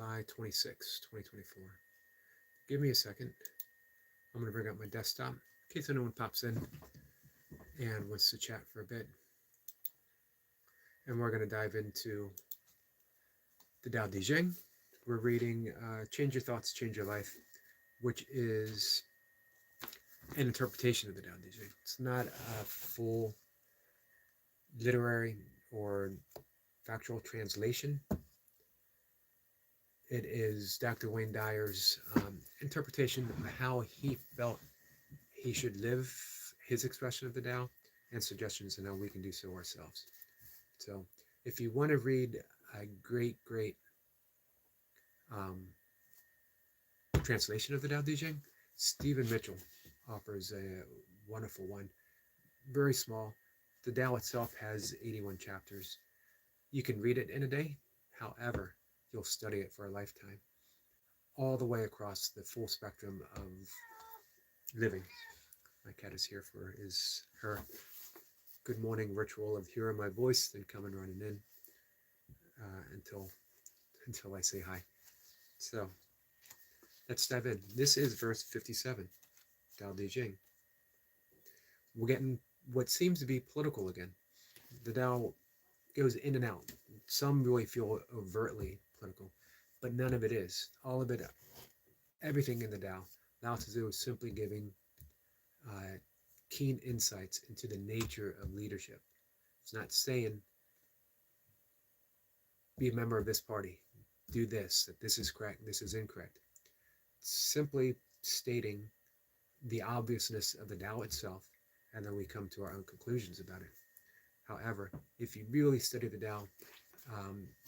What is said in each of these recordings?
July 26, 2024. Give me a second. I'm going to bring up my desktop in case anyone pops in and wants to chat for a bit. And we're going to dive into the Tao Te Ching. We're reading Change Your Thoughts, Change Your Life, which is an interpretation of the Tao Te Ching. It's not a full literary or factual translation. It is Dr. Wayne Dyer's interpretation of how he felt he should live his expression of the Tao and suggestions on how we can do so ourselves. So if you want to read a great translation of the Tao Te Ching, Stephen Mitchell offers a wonderful one. Very small. The Tao itself has 81 chapters. You can read it in a day. However, you'll study it for a lifetime, all the way across the full spectrum of living. My cat is here for her good morning ritual of hearing my voice, then coming running in until I say hi. So let's dive in. This is verse 57, Tao Te Ching. We're getting what seems to be political again. The Tao goes in and out. Some really feel overtly political, but none of it is. All of it, everything in the Tao. Lao Tzu is simply giving keen insights into the nature of leadership. It's not saying, be a member of this party, do this, that this is correct, this is incorrect. It's simply stating the obviousness of the Tao itself, and then we come to our own conclusions about it. However, if you really study the Tao,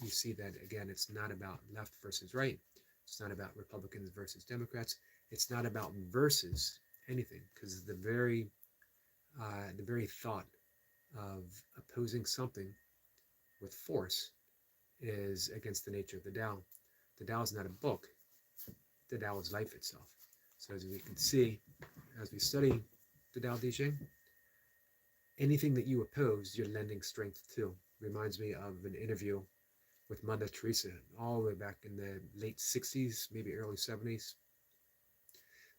you see that, again, it's not about left versus right. It's not about Republicans versus Democrats. It's not about versus anything, because the very thought of opposing something with force is against the nature of the Tao. The Tao is not a book. The Tao is life itself. So as we can see, as we study the Tao Te Ching, anything that you oppose, you're lending strength to. Reminds me of an interview with Mother Teresa all the way back in the late 60s, maybe early 70s,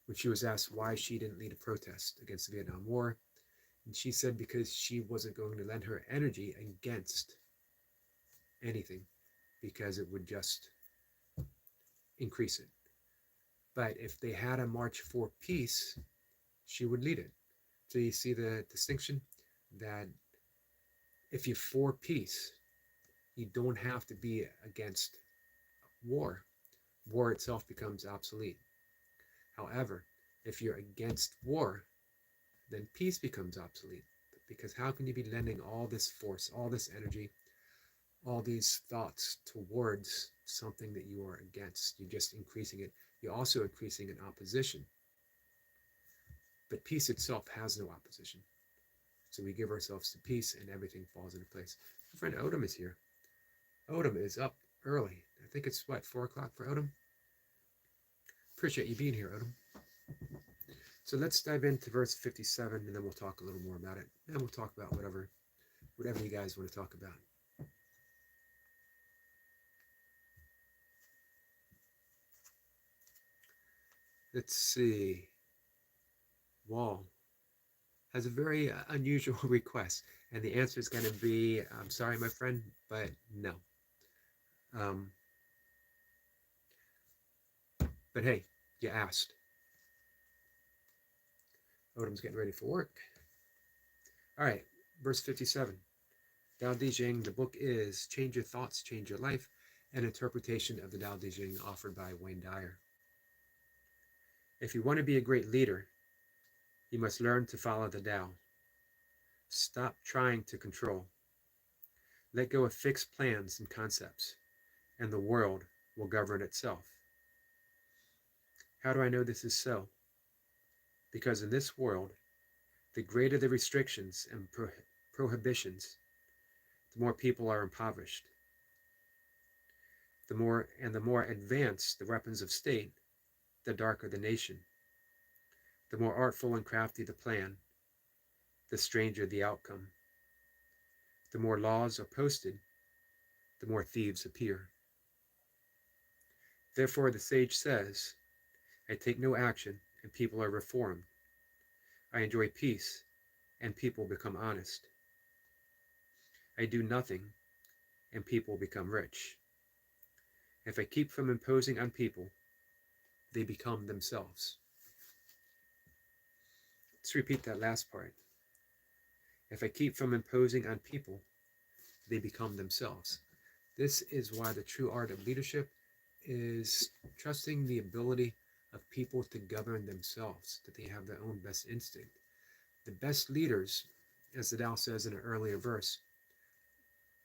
when she was asked why she didn't lead a protest against the Vietnam War. And she said because she wasn't going to lend her energy against anything, because it would just increase it. But if they had a march for peace, she would lead it. So you see the distinction, that if you're for peace, you don't have to be against war. War itself becomes obsolete. However, if you're against war, then peace becomes obsolete. Because how can you be lending all this force, all this energy, all these thoughts towards something that you are against? You're just increasing it. You're also increasing an opposition. But peace itself has no opposition. So we give ourselves to peace and everything falls into place. My friend Odom is here. Odom is up early. I think it's, 4 o'clock for Odom? Appreciate you being here, Odom. So let's dive into verse 57, and then we'll talk a little more about it. And we'll talk about whatever you guys want to talk about. Let's see. Wall has a very unusual request, and the answer is going to be, I'm sorry, my friend, but no. But hey, you asked. Odom's getting ready for work. All right, verse 57. Tao Te Ching, the book is Change Your Thoughts, Change Your Life, an interpretation of the Tao Te Ching offered by Wayne Dyer. If you want to be a great leader, you must learn to follow the Tao. Stop trying to control. Let go of fixed plans and concepts, and the world will govern itself. How do I know this is so? Because in this world, the greater the restrictions and prohibitions, the more people are impoverished. The more advanced the weapons of state, the darker the nation. The more artful and crafty the plan, the stranger the outcome. The more laws are posted, the more thieves appear. Therefore, the sage says, I take no action, and people are reformed. I enjoy peace, and people become honest. I do nothing, and people become rich. If I keep from imposing on people, they become themselves. Let's repeat that last part. If I keep from imposing on people, they become themselves. This is why the true art of leadership is trusting the ability of people to govern themselves, that they have their own best instinct. The best leaders, as the Tao says in an earlier verse,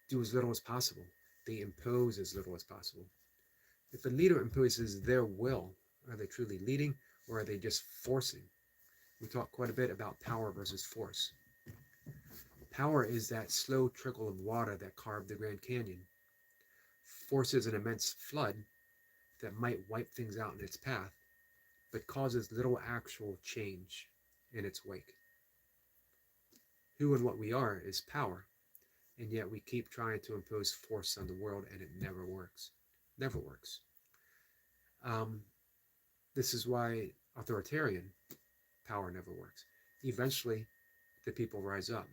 do as little as possible. They impose as little as possible. If a leader imposes their will, are they truly leading, or are they just forcing? We talk quite a bit about power versus force. Power is that slow trickle of water that carved the Grand Canyon. Force is an immense flood that might wipe things out in its path, but causes little actual change in its wake. Who and what we are is power, and yet we keep trying to impose force on the world, and it never works. Never works. This is why authoritarian power never works. Eventually, the people rise up.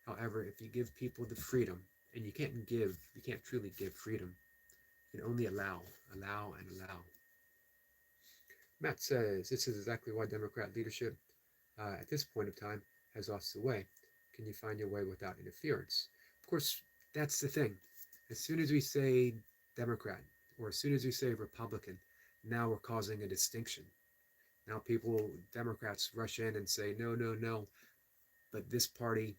However, if you give people the freedom, and you can't truly give freedom, you can only allow, and allow. Matt says, this is exactly why Democrat leadership at this point of time has lost the way. Can you find your way without interference? Of course, that's the thing. As soon as we say Democrat, or as soon as we say Republican, now we're causing a distinction. Now Democrats rush in and say, no, no, no, but this party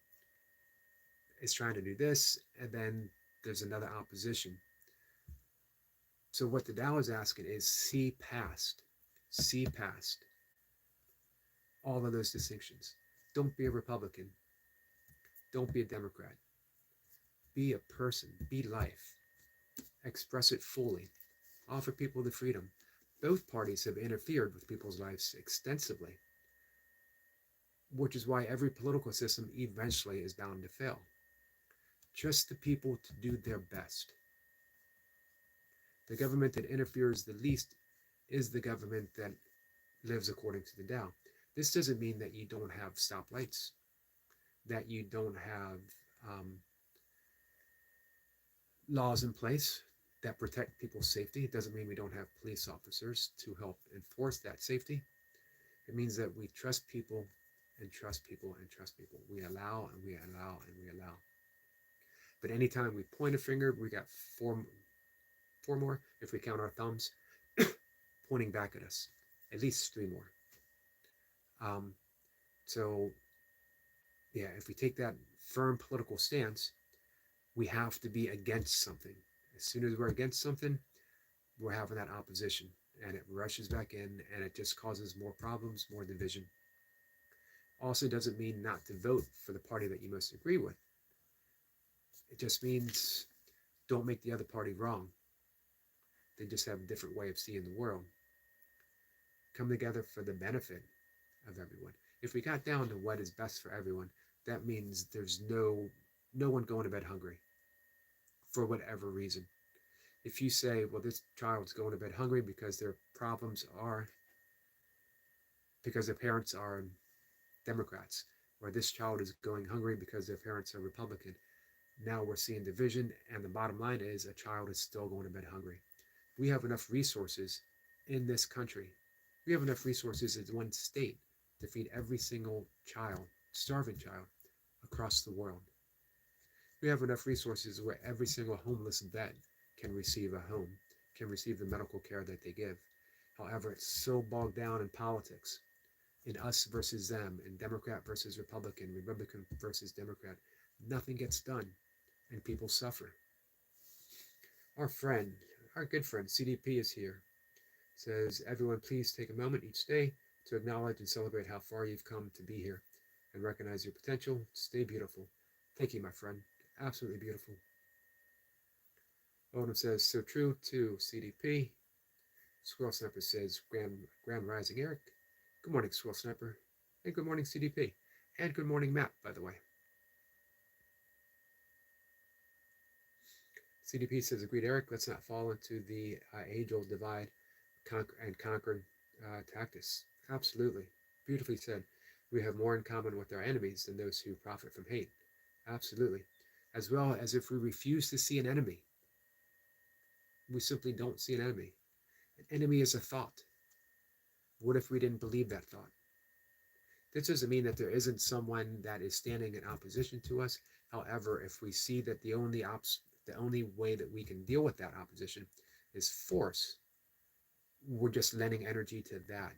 is trying to do this, and then there's another opposition. So what the Tao is asking is see past all of those distinctions. Don't be a Republican. Don't be a Democrat. Be a person. Be life. Express it fully. Offer people the freedom. Both parties have interfered with people's lives extensively, which is why every political system eventually is bound to fail. Trust the people to do their best. The government that interferes the least is the government that lives according to the Tao. This doesn't mean that you don't have stoplights, that you don't have laws in place that protect people's safety. It doesn't mean we don't have police officers to help enforce that safety. It means that we trust people and trust people and trust people. We allow and we allow and we allow. But anytime we point a finger, we got four more, if we count our thumbs, pointing back at us. At least three more. So, yeah, if we take that firm political stance, we have to be against something. As soon as we're against something, we're having that opposition, and it rushes back in, and it just causes more problems, more division. Also doesn't mean not to vote for the party that you most agree with. It just means don't make the other party wrong. They just have a different way of seeing the world. Come together for the benefit of everyone. If we got down to what is best for everyone, that means there's no one going to bed hungry for whatever reason. If you say, well, this child's going to bed hungry because their problems are because their parents are Democrats, or this child is going hungry because their parents are Republican, now we're seeing division, and the bottom line is a child is still going to bed hungry. We have enough resources in this country. We have enough resources in one state to feed every single child, starving child, across the world. We have enough resources where every single homeless vet can receive a home, can receive the medical care that they give. However, it's so bogged down in politics, in us versus them, in Democrat versus Republican, Republican versus Democrat. Nothing gets done, and people suffer. Our good friend, CDP is here. Says, everyone please take a moment each day to acknowledge and celebrate how far you've come to be here and recognize your potential. Stay beautiful. Thank you, my friend. Absolutely beautiful. Odom says, so true to CDP. Squirrel Sniper says, Grand Rising Eric. Good morning, Squirrel Sniper. And good morning, CDP. And good morning, Matt, by the way. CDP says, agreed, Eric. Let's not fall into the age-old divide and conquer tactics. Absolutely. Beautifully said. We have more in common with our enemies than those who profit from hate. Absolutely. As well as if we refuse to see an enemy, we simply don't see an enemy. An enemy is a thought. What if we didn't believe that thought? This doesn't mean that there isn't someone that is standing in opposition to us. However, if we see that the only way that we can deal with that opposition is force, we're just lending energy to that.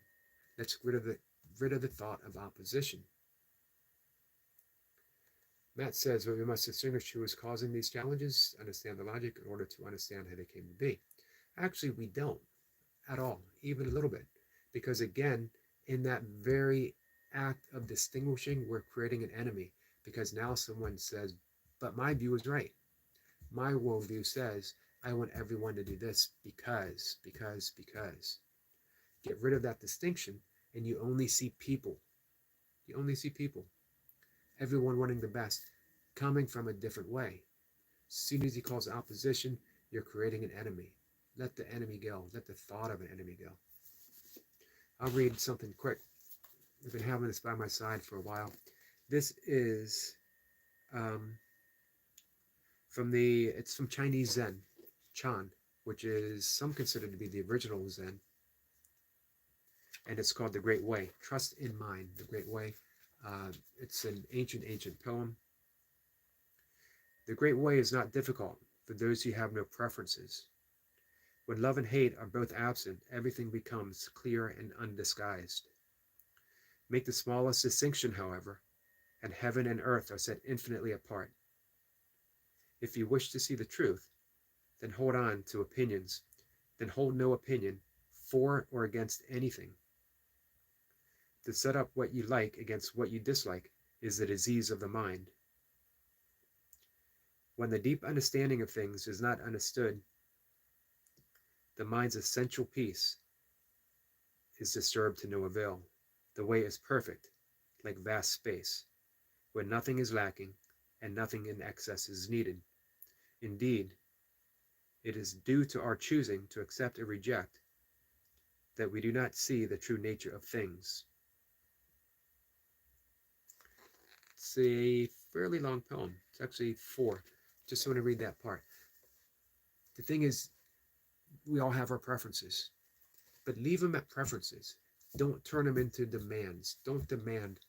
Let's get rid of the thought of opposition. Matt says, well, we must distinguish who is causing these challenges, understand the logic in order to understand how they came to be. Actually, we don't at all, even a little bit. Because again, in that very act of distinguishing, we're creating an enemy. Because now someone says, but my view is right. My worldview says, I want everyone to do this because. Get rid of that distinction and you only see people. You only see people. Everyone wanting the best, coming from a different way. As soon as he calls opposition, you're creating an enemy. Let the enemy go. Let the thought of an enemy go. I'll read something quick. I've been having this by my side for a while. This is it's from Chinese Zen, Chan, which is some consider to be the original Zen. And it's called The Great Way. Trust in Mind, The Great Way. It's an ancient poem. The Great Way is not difficult for those who have no preferences. When love and hate are both absent, everything becomes clear and undisguised. Make the smallest distinction, however, and heaven and earth are set infinitely apart. If you wish to see the truth, then hold on to opinions, then hold no opinion for or against anything. To set up what you like against what you dislike is the disease of the mind. When the deep understanding of things is not understood, the mind's essential peace is disturbed to no avail. The way is perfect, like vast space, where nothing is lacking and nothing in excess is needed. Indeed, it is due to our choosing to accept or reject that we do not see the true nature of things. It's a fairly long poem. It's actually 4. Just want to read that part. The thing is, we all have our preferences, but leave them at preferences. Don't turn them into demands. Don't demand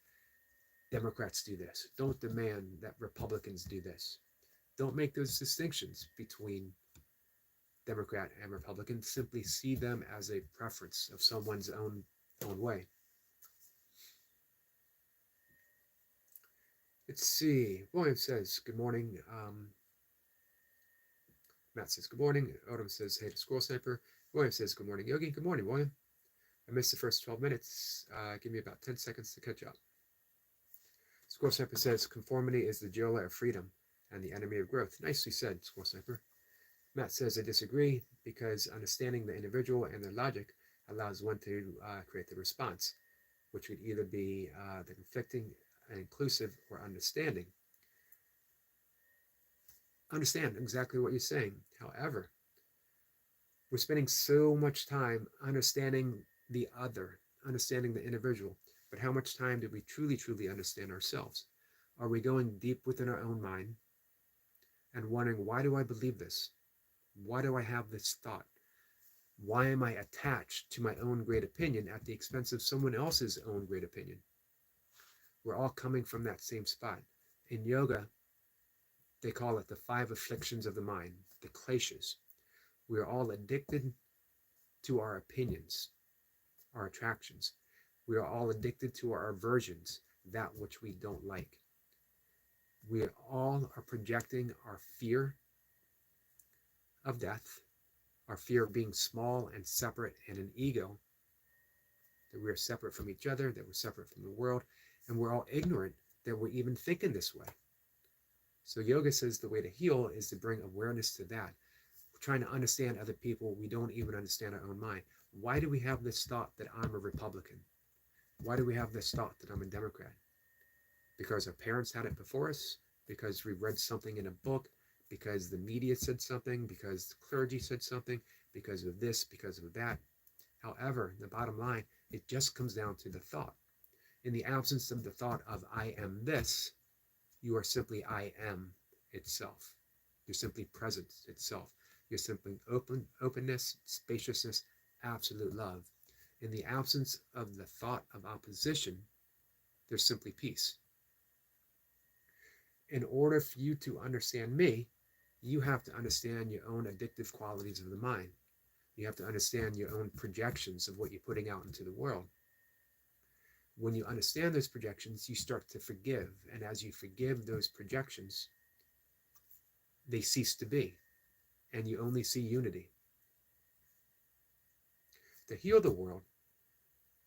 Democrats do this. Don't demand that Republicans do this. Don't make those distinctions between Democrat and Republican. Simply see them as a preference of someone's own way. Let's see. William says, good morning. Matt says, good morning. Odom says, hey to Squirrel Sniper. William says, good morning, Yogi. Good morning, William. I missed the first 12 minutes. Give me about 10 seconds to catch up. Squirrel Sniper says, conformity is the jailer of freedom and the enemy of growth. Nicely said, Squirrel Sniper. Matt says, I disagree because understanding the individual and their logic allows one to create the response, which would either be the conflicting and inclusive or understanding. Understand exactly what you're saying. However, we're spending so much time understanding the other, understanding the individual, but how much time do we truly understand ourselves? Are we going deep within our own mind and wondering, why do I believe this? Why do I have this thought? Why am I attached to my own great opinion at the expense of someone else's own great opinion? We're all coming from that same spot. In yoga, they call it the 5 afflictions of the mind, the kleshas. We are all addicted to our opinions, our attractions. We are all addicted to our aversions, that which we don't like. We all are projecting our fear of death, our fear of being small and separate and an ego, that we're separate from each other, that we're separate from the world, and we're all ignorant that we're even thinking this way. So yoga says the way to heal is to bring awareness to that. We're trying to understand other people. We don't even understand our own mind. Why do we have this thought that I'm a Republican? Why do we have this thought that I'm a Democrat? Because our parents had it before us? Because we read something in a book? because the media said something, because the clergy said something, because of this, because of that. However, the bottom line, it just comes down to the thought. In the absence of the thought of I am this, you are simply I am itself. You're simply presence itself. You're simply openness, spaciousness, absolute love. In the absence of the thought of opposition, there's simply peace. In order for you to understand me, you have to understand your own addictive qualities of the mind. You have to understand your own projections of what you're putting out into the world. When you understand those projections, you start to forgive. And as you forgive those projections, they cease to be. And you only see unity. To heal the world,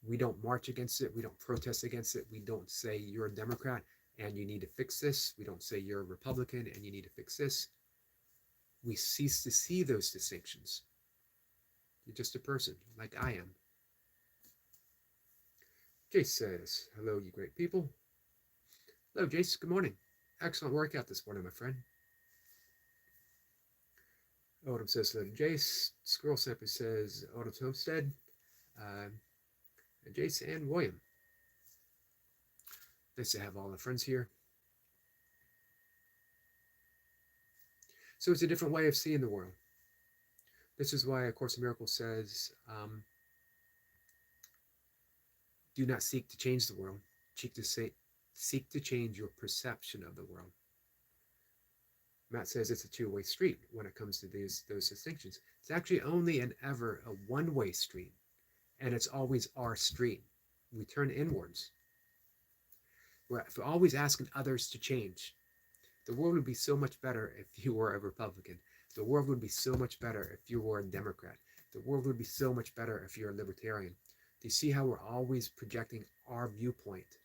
we don't march against it. We don't protest against it. We don't say you're a Democrat and you need to fix this. We don't say you're a Republican and you need to fix this. We cease to see those distinctions. You're just a person, like I am. Jace says, hello, you great people. Hello, Jace. Good morning. Excellent workout this morning, my friend. Odom says hello to Jace. Squirrel Sample says Odom's Homestead. Jace and William. Nice to have all the friends here. So it's a different way of seeing the world. This is why A Course in Miracles says, do not seek to change the world. Seek to change your perception of the world. Matt says it's a two-way street when it comes to those distinctions. It's actually only and ever a one-way street, and it's always our street. We turn inwards. We're always asking others to change. The world would be so much better if you were a Republican. The world would be so much better if you were a Democrat. The world would be so much better if you're a libertarian. Do you see how we're always projecting our viewpoint?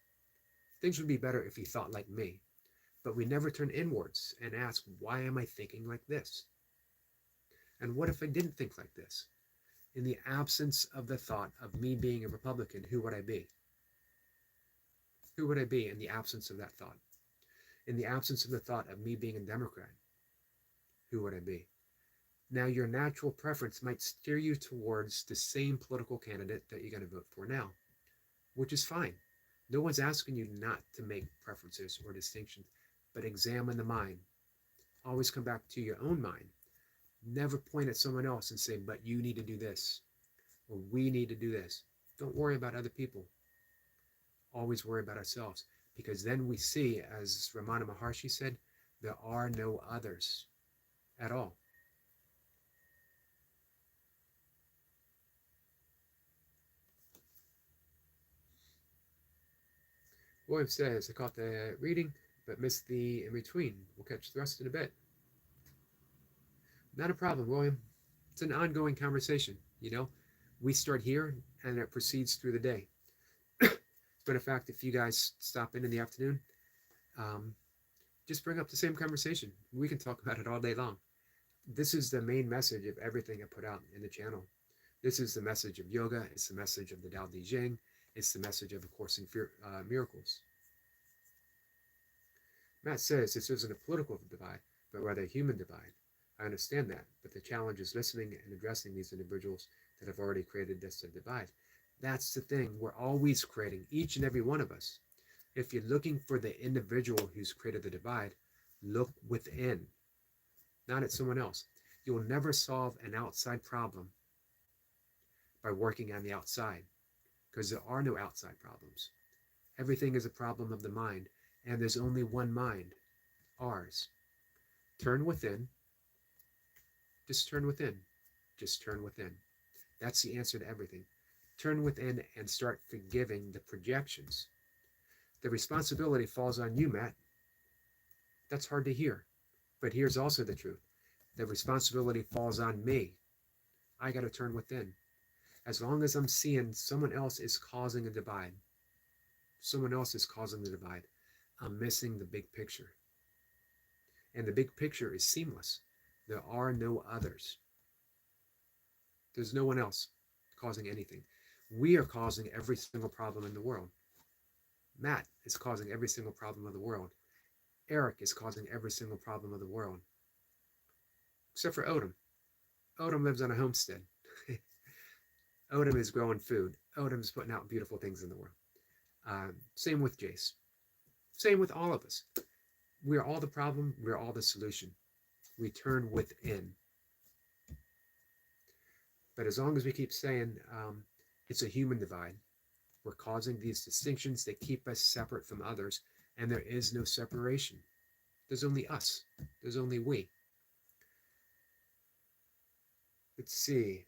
Things would be better if you thought like me. But we never turn inwards and ask, why am I thinking like this? And what if I didn't think like this? In the absence of the thought of me being a Republican, who would I be? Who would I be in the absence of that thought? In the absence of the thought of me being a Democrat, who would I be? Now, your natural preference might steer you towards the same political candidate that you're going to vote for now, which is fine. No one's asking you not to make preferences or distinctions, but examine the mind. Always come back to your own mind. Never point at someone else and say, but you need to do this, or we need to do this. Don't worry about other people. Always worry about ourselves, because then we see, as Ramana Maharshi said, there are no others at all. William says, I caught the reading, but missed the in between. We'll catch the rest in a bit. Not a problem, William. It's an ongoing conversation, you know. We start here, and it proceeds through the day. As a matter of fact, if you guys stop in the afternoon, just bring up the same conversation. We can talk about it all day long. This is the main message of everything I put out in the channel. This is the message of yoga. It's the message of the Tao Te Ching. It's the message of A Course in Miracles. Matt says this isn't a political divide, but rather a human divide. I understand that, but the challenge is listening and addressing these individuals that have already created this divide. That's the thing. We're always creating, each and every one of us. If you're looking for the individual who's created the divide, look within, not at someone else. You will never solve an outside problem by working on the outside, because there are no outside problems. Everything is a problem of the mind, and there's only one mind, ours. Turn within. Just turn within. Just turn within. That's the answer to everything. Turn within and start forgiving the projections. The responsibility falls on you, Matt. That's hard to hear. But here's also the truth. The responsibility falls on me. I got to turn within. As long as I'm seeing someone else is causing a divide, someone else is causing the divide, I'm missing the big picture. And the big picture is seamless. There are no others. There's no one else causing anything. We are causing every single problem in the world. Matt is causing every single problem of the world. Eric is causing every single problem of the world. except for Odom. Odom lives on a homestead. Odom is growing food. Odom is putting out beautiful things in the world. Same with Jace. Same with all of us. We're all the problem. We're all the solution. We turn within. But as long as we keep saying it's a human divide, we're causing these distinctions that keep us separate from others, and there is no separation. There's only us. There's only we. Let's see.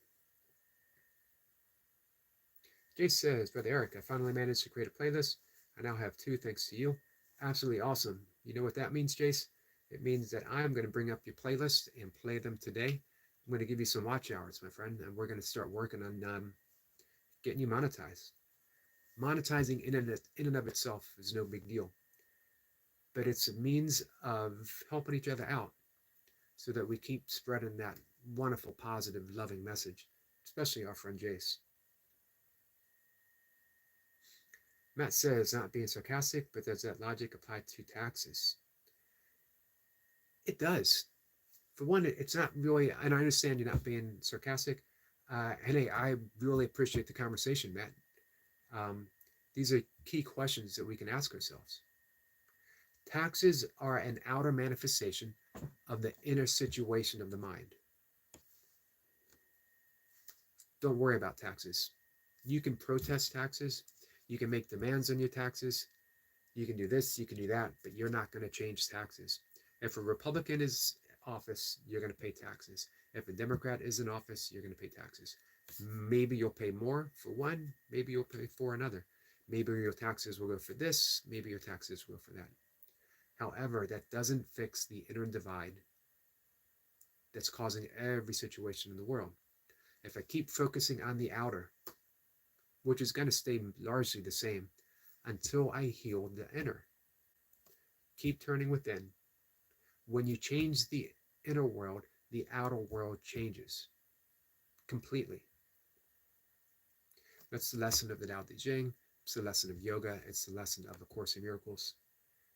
Jace says, Brother Eric, I finally managed to create a playlist. I now have 2 thanks to you. Absolutely awesome. You know what that means, Jace? It means that I'm going to bring up your playlist and play them today. I'm going to give you some watch hours, my friend, and we're going to start working on getting you monetized. Monetizing in and of itself is no big deal, but it's a means of helping each other out so that we keep spreading that wonderful, positive, loving message, especially our friend Jace. Matt says, not being sarcastic, but does that logic apply to taxes? It does. For one, it's not really, and I understand you're not being sarcastic. And hey, I really appreciate the conversation, Matt. These are key questions that we can ask ourselves. Taxes are an outer manifestation of the inner situation of the mind. Don't worry about taxes. You can protest taxes. You can make demands on your taxes. You can do this, you can do that, but you're not going to change taxes. If a Republican is in office, you're going to pay taxes. If a Democrat is in office, you're going to pay taxes. Maybe you'll pay more for one, maybe you'll pay for another. Maybe your taxes will go for this, maybe your taxes will go for that. However, that doesn't fix the inner divide that's causing every situation in the world. If I keep focusing on the outer, which is going to stay largely the same until I heal the inner, keep turning within. When you change the inner world, the outer world changes completely. That's the lesson of the Tao Te Ching. It's the lesson of yoga. It's the lesson of A Course in Miracles.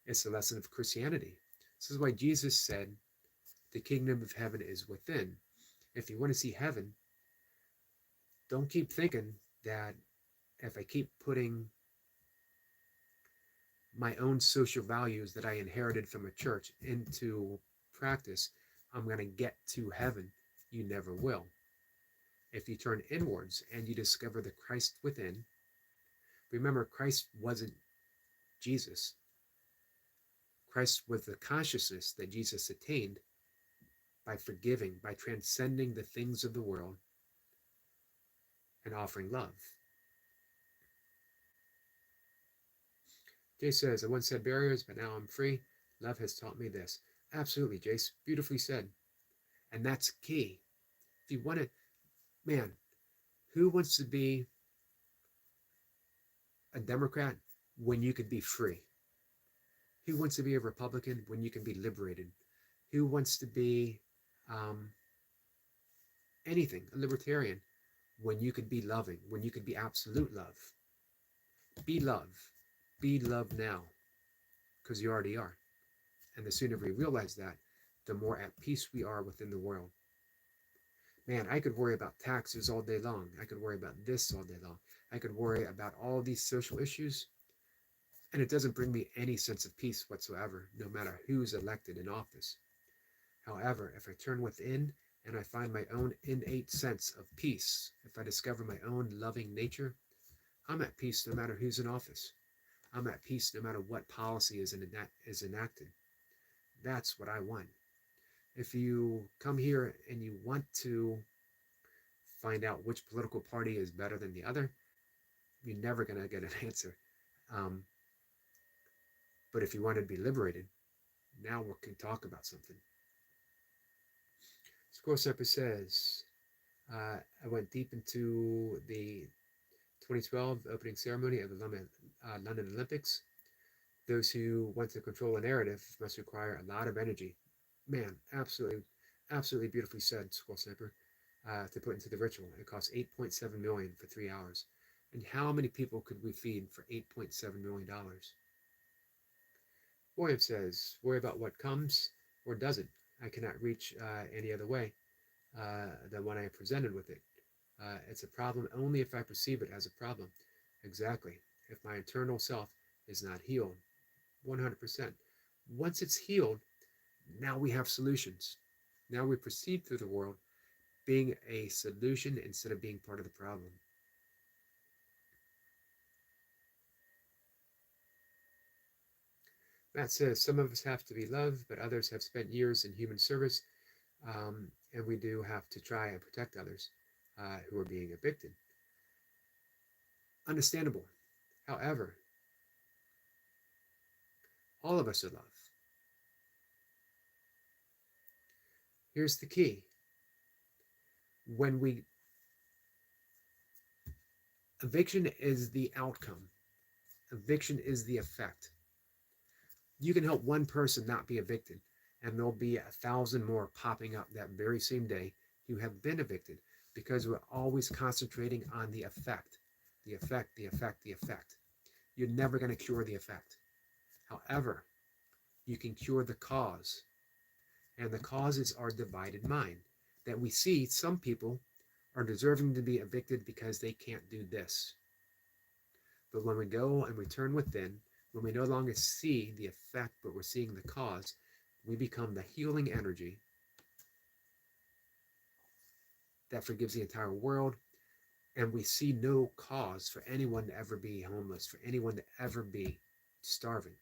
It's the lesson of Christianity. This is why Jesus said, the kingdom of heaven is within. If you want to see heaven, don't keep thinking that if I keep putting my own social values that I inherited from a church into practice, I'm going to get to heaven. You never will. If you turn inwards and you discover the Christ within, remember, Christ wasn't Jesus. Christ was the consciousness that Jesus attained by forgiving, by transcending the things of the world and offering love. Jay says, I once had barriers, but now I'm free. Love has taught me this. Absolutely, Jace. Beautifully said. And that's key. If you want to, man, who wants to be a Democrat when you could be free? Who wants to be a Republican when you can be liberated? Who wants to be anything, a libertarian, when you could be loving, when you could be absolute love? Be love. Be love now, because you already are. And the sooner we realize that, the more at peace we are within the world. Man, I could worry about taxes all day long. I could worry about this all day long. I could worry about all these social issues, and it doesn't bring me any sense of peace whatsoever, no matter who's elected in office. However, if I turn within and I find my own innate sense of peace, if I discover my own loving nature, I'm at peace no matter who's in office. I'm at peace no matter what policy is enacted. That's what I want. If you come here and you want to find out which political party is better than the other, you're never going to get an answer. But if you want to be liberated, now we can talk about something. Score Sniper says, I went deep into the 2012 opening ceremony of the London Olympics. Those who want to control a narrative must require a lot of energy. Man, absolutely, absolutely beautifully said, Squall Sniper, to put into the ritual. It costs $8.7 million for 3 hours. And how many people could we feed for $8.7 million? William says, worry about what comes or doesn't. I cannot reach any other way than when I am presented with it. It's a problem only if I perceive it as a problem. Exactly. If my internal self is not healed, 100%. Once it's healed, now we have solutions. Now we proceed through the world being a solution instead of being part of the problem. Matt says, some of us have to be loved, but others have spent years in human service, and we do have to try and protect others who are being evicted. Understandable. However, all of us are loved. Here's the key. When we eviction is the outcome, eviction is the effect. You can help one person not be evicted, and there'll be 1,000 more popping up that very same day who have been evicted, because we're always concentrating on the effect, the effect, the effect, the effect. You're never going to cure the effect. However, you can cure the cause, and the cause is our divided mind, that we see some people are deserving to be evicted because they can't do this. But when we go and return within, when we no longer see the effect, but we're seeing the cause, we become the healing energy that forgives the entire world. And we see no cause for anyone to ever be homeless, for anyone to ever be starving.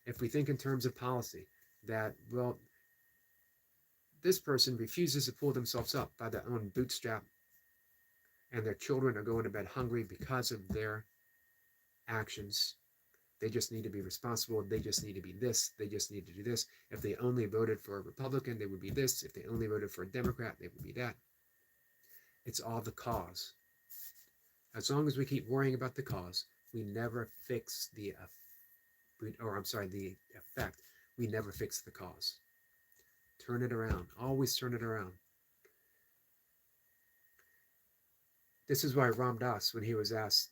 If we think in terms of policy, that, well, this person refuses to pull themselves up by their own bootstrap, and their children are going to bed hungry because of their actions. They just need to be responsible. They just need to be this. They just need to do this. If they only voted for a Republican, they would be this. If they only voted for a Democrat, they would be that. It's all the cause. As long as we keep worrying about the cause, we never fix the effect. We never fix the cause. Turn it around. Always turn it around. This is why Ram Dass, when he was asked,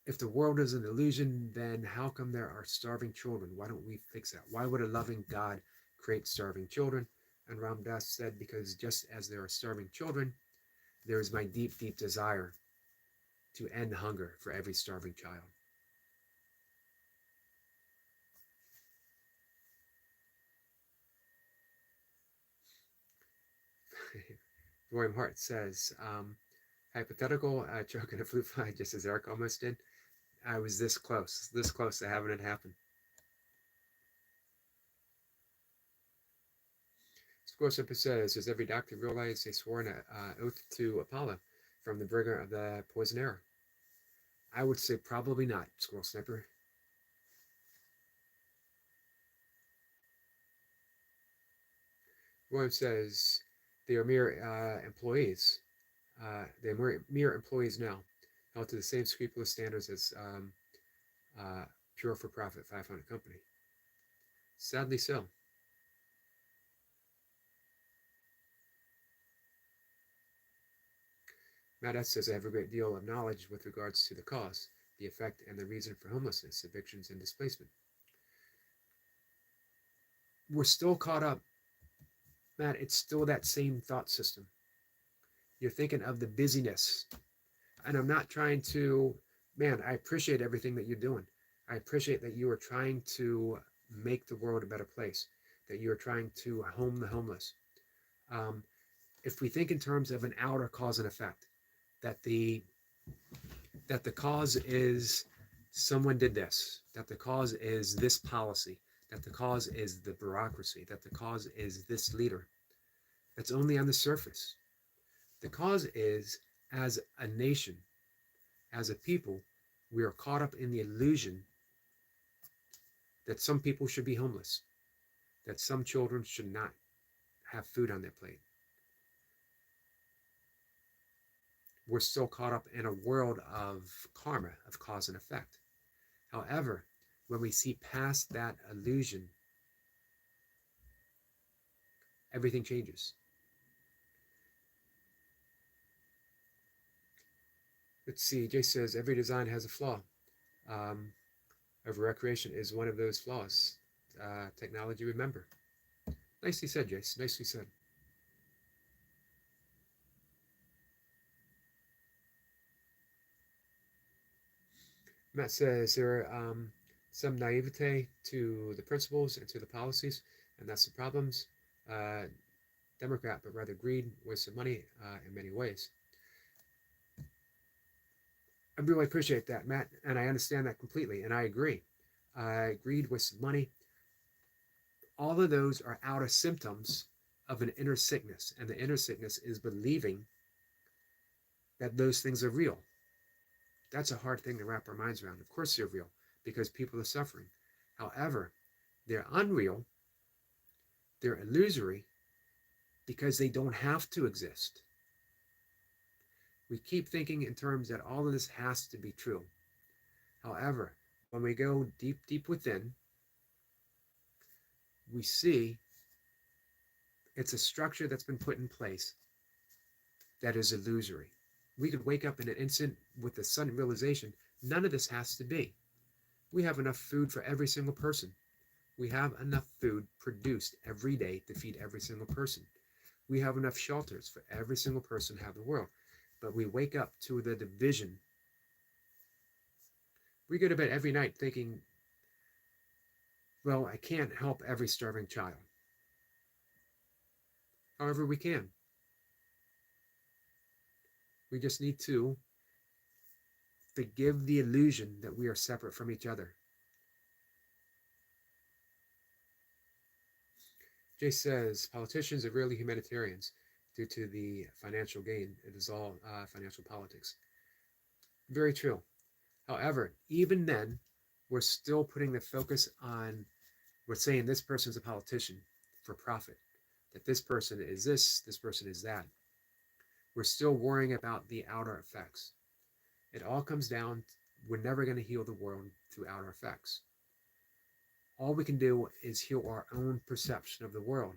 if the world is an illusion, then how come there are starving children? Why don't we fix that? Why would a loving God create starving children? And Ram Dass said, because just as there are starving children, there is my deep, deep desire to end hunger for every starving child. William Hart says, hypothetical, choking a fruit fly just as Eric almost did. I was this close to having it happen. Scorsese says, does every doctor realize they swore an oath to Apollo from the bringer of the poison arrow? I would say probably not, Squirrel Sniper. William says, they are mere employees. They are mere employees now, held to the same scrupulous standards as pure for-profit 500 company. Sadly so. Matt S. says, I have a great deal of knowledge with regards to the cause, the effect, and the reason for homelessness, evictions, and displacement. We're still caught up. Matt, it's still that same thought system. You're thinking of the busyness. And I'm not trying to, I appreciate everything that you're doing. I appreciate that you are trying to make the world a better place, that you are trying to home the homeless. If we think in terms of an outer cause and effect, that the cause is someone did this, that the cause is this policy, that the cause is the bureaucracy, that the cause is this leader, that's only on the surface. The cause is, as a nation, as a people, we are caught up in the illusion that some people should be homeless, that some children should not have food on their plate. We're still caught up in a world of karma, of cause and effect. However, when we see past that illusion, everything changes. Let's see, Jay says, every design has a flaw. Over recreation is one of those flaws. Technology, remember. Nicely said, Jace. Nicely said. Matt says there are some naivete to the principles and to the policies, and that's the problems. Uh, Democrat, but rather greed, waste of money in many ways. I really appreciate that, Matt, and I understand that completely, and I agree. Greed, waste of money, all of those are outer symptoms of an inner sickness, and the inner sickness is believing that those things are real. That's a hard thing to wrap our minds around. Of course they're real, because people are suffering. However, they're unreal, they're illusory, because they don't have to exist. We keep thinking in terms that all of this has to be true. However, when we go deep, deep within, we see it's a structure that's been put in place that is illusory. We could wake up in an instant with the sudden realization none of this has to be. We have enough food for every single person. We have enough food produced every day to feed every single person. We have enough shelters for every single person in the world. But we wake up to the division. We go to bed every night thinking, well, I can't help every starving child. However, we can. We just need to forgive the illusion that we are separate from each other. Jay says, politicians are really humanitarians due to the financial gain. It is all financial politics. Very true. However, even then, we're still putting the focus on, we're saying this person's a politician for profit, that this person is this person is that. We're still worrying about the outer effects. It all comes down, we're never going to heal the world through outer effects. All we can do is heal our own perception of the world.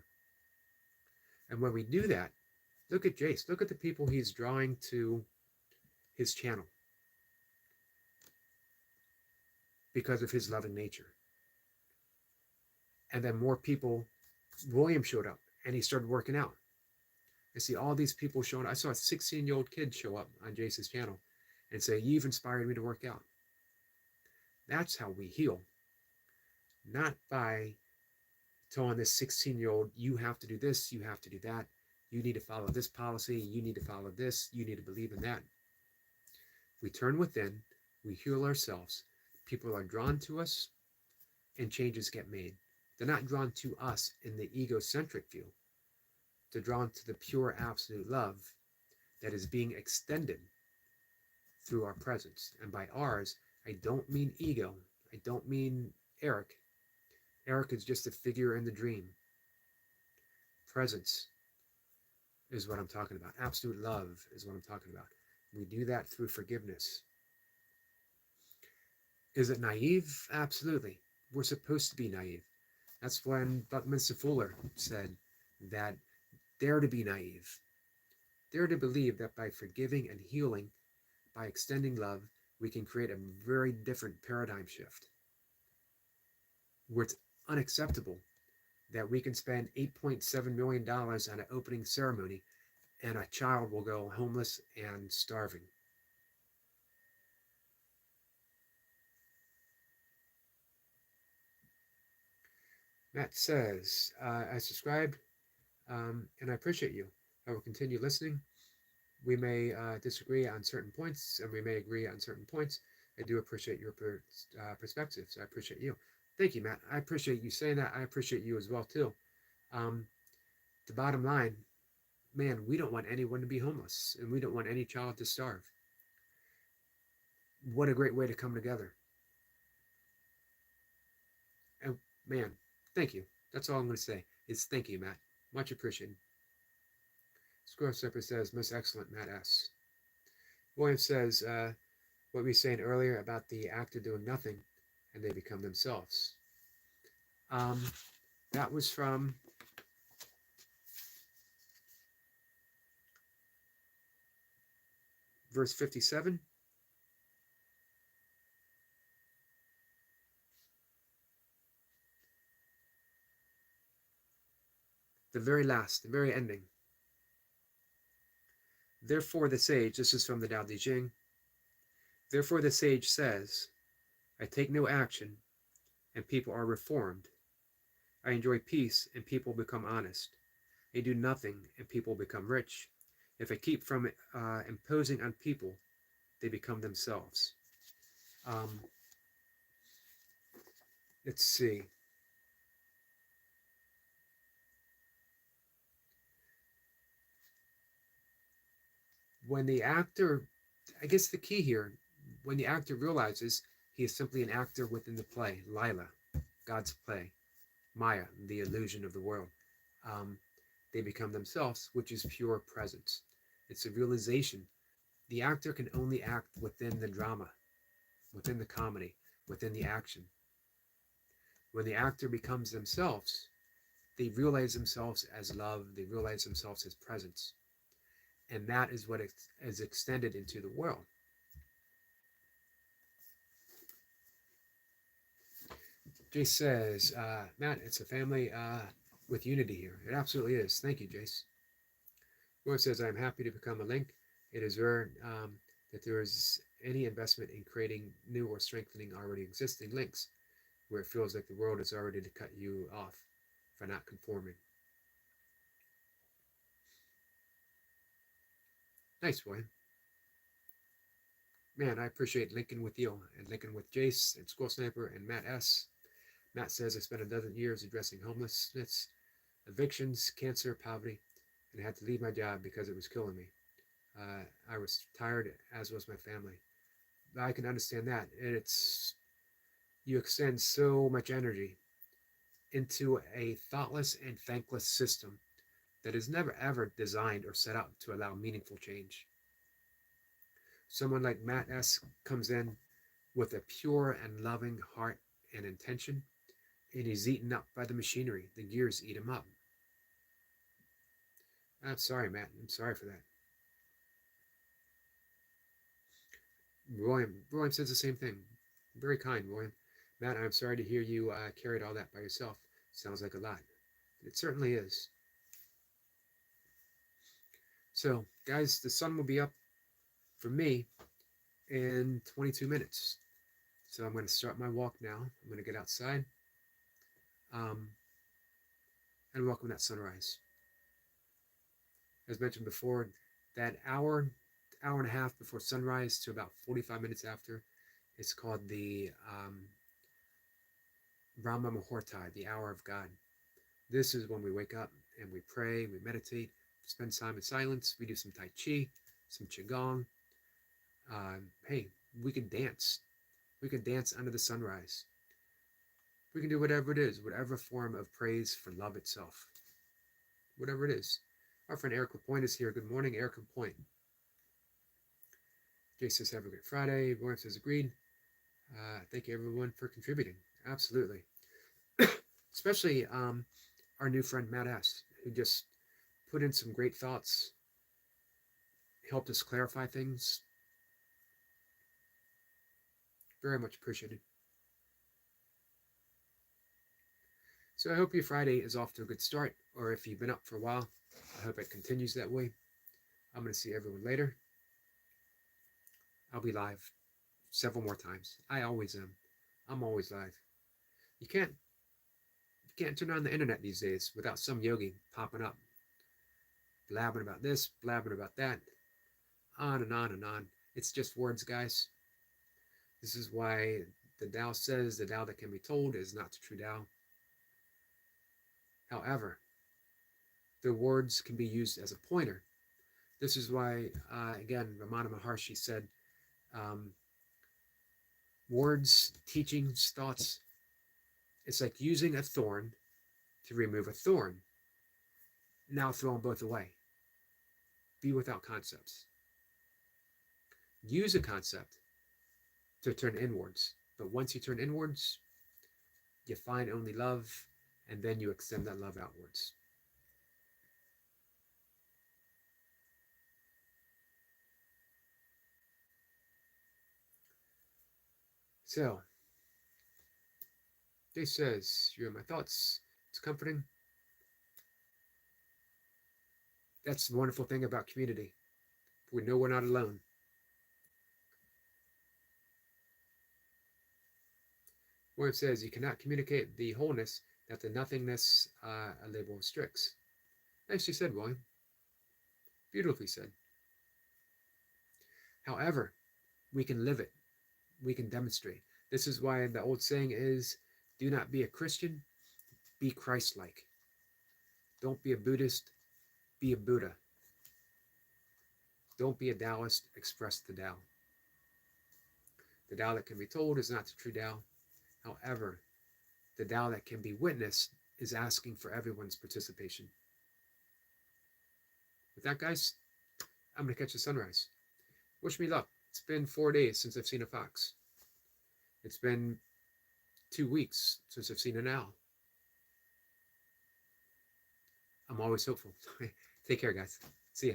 And when we do that, look at Jace. Look at the people he's drawing to his channel because of his loving nature. And then more people, William showed up and he started working out. I see all these people showing. I saw a 16-year-old kid show up on Jace's channel and say, "You've inspired me to work out." That's how we heal. Not by telling this 16-year-old, you have to do this, you have to do that, you need to follow this policy, you need to follow this, you need to believe in that. We turn within, we heal ourselves, people are drawn to us, and changes get made. They're not drawn to us in the egocentric view. They're drawn to the pure absolute love that is being extended through our presence. And by ours, I don't mean ego. I don't mean Eric. Eric is just a figure in the dream. Presence is what I'm talking about. Absolute love is what I'm talking about. We do that through forgiveness. Is it naive? Absolutely. We're supposed to be naive. That's when Buckminster Fuller said that dare to be naive. Dare to believe that by forgiving and healing, by extending love, we can create a very different paradigm shift. Where it's unacceptable that we can spend $8.7 million on an opening ceremony and a child will go homeless and starving. Matt says, I subscribed and I appreciate you. I will continue listening. We may disagree on certain points and we may agree on certain points. I do appreciate your perspective, so I appreciate you. Thank you, Matt. I appreciate you saying that. I appreciate you as well, too. The bottom line, man, we don't want anyone to be homeless and we don't want any child to starve. What a great way to come together. And man, thank you. That's all I'm going to say is thank you, Matt. Much appreciated. Squirrel Surfer says, most excellent, Matt S. William says, what we were saying earlier about the actor doing nothing and they become themselves. That was from verse 57. The very last, the very ending. Therefore the sage, this is from the Tao Te Ching, therefore the sage says, I take no action, and people are reformed. I enjoy peace, and people become honest. I do nothing, and people become rich. If I keep from imposing on people, they become themselves. Um, let's see. When the actor, I guess the key here, when the actor realizes he is simply an actor within the play, Lila, God's play, Maya, the illusion of the world, um, they become themselves, which is pure presence. It's a realization. The actor can only act within the drama, within the comedy, within the action. When the actor becomes themselves, they realize themselves as love, they realize themselves as presence. And that is what is extended into the world. Jace says, Matt, it's a family with unity here. It absolutely is. Thank you, Jace. Roy says, I'm happy to become a link. It is rare that there is any investment in creating new or strengthening already existing links, where it feels like the world is already to cut you off for not conforming. Nice, William. Man, I appreciate linking with you and linking with Jace and Squirrel Sniper and Matt S. Matt says, I spent a dozen years addressing homelessness, evictions, cancer, poverty, and I had to leave my job because it was killing me. I was tired, as was my family. But I can understand that. It's you extend so much energy into a thoughtless and thankless system that is never ever designed or set up to allow meaningful change. Someone like Matt S. comes in with a pure and loving heart and intention, and he's eaten up by the machinery. The gears eat him up. I'm sorry, Matt. I'm sorry for that. William says the same thing. Very kind, William. Matt, I'm sorry to hear you carried all that by yourself. Sounds like a lot. It certainly is. So, guys, the sun will be up for me in 22 minutes. So I'm going to start my walk now. I'm going to get outside um, and welcome that sunrise. As mentioned before, that hour and a half before sunrise to about 45 minutes after, it's called the Brahma Muhurta, the hour of God. This is when we wake up and we pray, we meditate, spend time in silence, we do some Tai Chi, some Qigong. Hey, we can dance. We can dance under the sunrise. We can do whatever it is, whatever form of praise for love itself. Whatever it is. Our friend Eric Lapointe is here. Good morning, Eric Lapointe. Jay says, have a great Friday. William says, agreed. Thank you, everyone, for contributing. Absolutely. Especially our new friend, Matt S., who just put in some great thoughts, helped us clarify things. Very much appreciated. So I hope your Friday is off to a good start, or if you've been up for a while, I hope it continues that way. I'm going to see everyone later. I'll be live several more times. I always am. I'm always live. You can't turn on the internet these days without some yogi popping up, blabbing about this, blabbing about that, on and on and on. It's just words, guys. This is why the Tao says the Tao that can be told is not the true Tao. However, the words can be used as a pointer. This is why, again, Ramana Maharshi said, words, teachings, thoughts, it's like using a thorn to remove a thorn. Now throw them both away. Be without concepts. Use a concept to turn inwards. But once you turn inwards, you find only love, and then you extend that love outwards. So, Jay says, you're in my thoughts. It's comforting. That's the wonderful thing about community. We know we're not alone. Where it says you cannot communicate the wholeness that the nothingness a label restricts. Nicely said, William. Beautifully said. However, we can live it. We can demonstrate. This is why the old saying is, do not be a Christian, be Christ-like. Don't be a Buddhist, be a Buddha. Don't be a Taoist, express the Tao. The Tao that can be told is not the true Tao. However, the Tao that can be witnessed is asking for everyone's participation. With that, guys, I'm going to catch the sunrise. Wish me luck. It's been 4 days since I've seen a fox. It's been 2 weeks since I've seen an owl. I'm always hopeful. Take care, guys. See ya.